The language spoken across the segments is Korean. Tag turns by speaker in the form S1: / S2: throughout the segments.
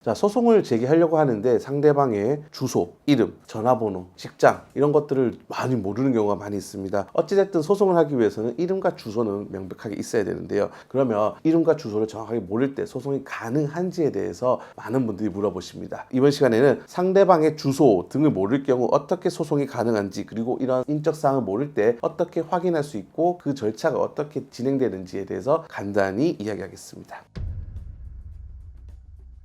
S1: 자, 소송을 제기하려고 하는데 상대방의 주소, 이름, 전화번호, 직장 이런 것들을 많이 모르는 경우가 많이 있습니다. 어찌됐든 소송을 하기 위해서는 이름과 주소는 명백하게 있어야 되는데요. 그러면 이름과 주소를 정확하게 모를 때 소송이 가능한지에 대해서 많은 분들이 물어보십니다. 이번 시간에는 상대방의 주소 등을 모를 경우 어떻게 소송이 가능한지, 그리고 이런 인적사항을 모를 때 어떻게 확인할 수 있고 그 절차가 어떻게 진행되는지에 대해서 간단히 이야기하겠습니다.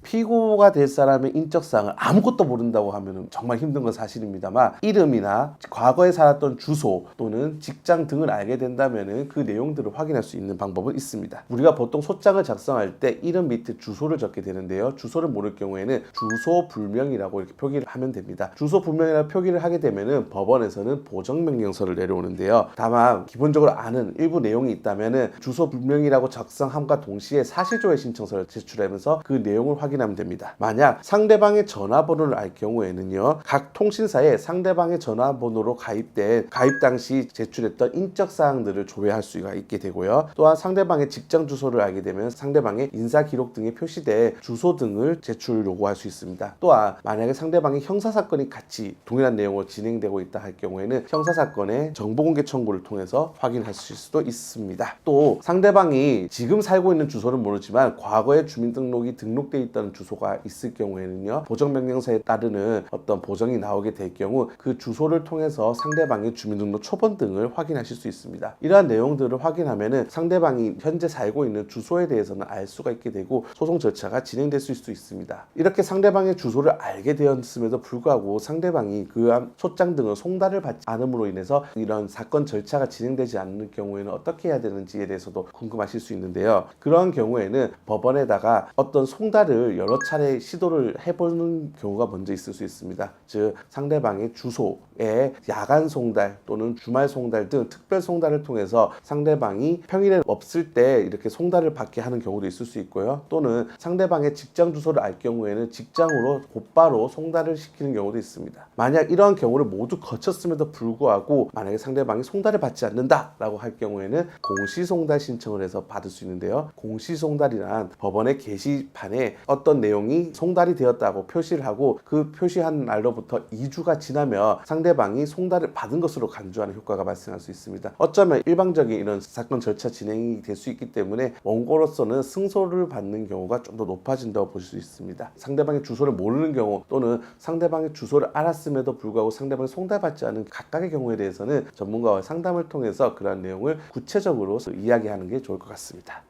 S1: 피고가 될 사람의 인적사항을 아무것도 모른다고 하면 정말 힘든 건 사실입니다만, 이름이나 과거에 살았던 주소 또는 직장 등을 알게 된다면 그 내용들을 확인할 수 있는 방법은 있습니다. 우리가 보통 소장을 작성할 때 이름 밑에 주소를 적게 되는데요. 주소를 모를 경우에는 주소 불명이라고 이렇게 표기를 하면 됩니다. 주소 불명이라고 표기를 하게 되면 법원에서는 보정명령서를 내려오는데요. 다만 기본적으로 아는 일부 내용이 있다면 주소 불명이라고 작성함과 동시에 사실조회 신청서를 제출하면서 그 내용을 확인하면 됩니다. 만약 상대방의 전화번호를 알 경우에는요, 각 통신사에 상대방의 전화번호로 가입된 가입 당시 제출했던 인적사항들을 조회할 수가 있게 되고요. 또한 상대방의 직장 주소를 알게 되면 상대방의 인사기록 등에 표시된 주소 등을 제출 요구할 수 있습니다. 또한 만약에 상대방의 형사사건이 같이 동일한 내용으로 진행되고 있다 할 경우에는 형사사건의 정보공개 청구를 통해서 확인하실 수도 있습니다. 또 상대방이 지금 살고 있는 주소는 모르지만 과거에 주민등록이 등록되어 있던 주소가 있을 경우에는요, 보정명령서에 따르는 어떤 보정이 나오게 될 경우 그 주소를 통해서 상대방의 주민등록 초본 등을 확인하실 수 있습니다. 이러한 내용들을 확인하면은 상대방이 현재 살고 있는 주소에 대해서는 알 수가 있게 되고 소송 절차가 진행될 수도 있습니다. 이렇게 상대방의 주소를 알게 되었음에도 불구하고 상대방이 그한 소장 등을 송달을 받지 않음으로 인해서 이런 사건 절차가 진행되지 않는 경우에는 어떻게 해야 되는지에 대해서도 궁금하실 수 있는데요. 그러한 경우에는 법원에다가 어떤 송달을 여러 차례 시도를 해보는 경우가 먼저 있을 수 있습니다. 즉 상대방의 주소에 야간 송달 또는 주말 송달 등 특별 송달을 통해서 상대방이 평일에 없을 때 이렇게 송달을 받게 하는 경우도 있을 수 있고요. 또는 상대방의 직장 주소를 알 경우에는 직장으로 곧바로 송달을 시키는 경우도 있습니다. 만약 이러한 경우를 모두 거쳤음에도 불구하고 만약에 상대방이 송달을 받지 않는다라고 할 경우에는 공시송달 신청을 해서 받을 수 있는데요. 공시송달이란 법원의 게시판에 어떤 내용이 송달이 되었다고 표시를 하고 그 표시한 날로부터 2주가 지나면 상대방이 송달을 받은 것으로 간주하는 효과가 발생할 수 있습니다. 어쩌면 일방적인 이런 사건 절차 진행이 될 수 있기 때문에 원고로서는 승소를 받는 경우가 좀 더 높아진다고 보실 수 있습니다. 상대방의 주소를 모르는 경우 또는 상대방의 주소를 알았음에도 불구하고 상대방이 송달받지 않은 각각의 경우에 대해서는 전문가와 상담을 통해서 그러한 내용을 구체적으로 이야기하는 게 좋을 것 같습니다.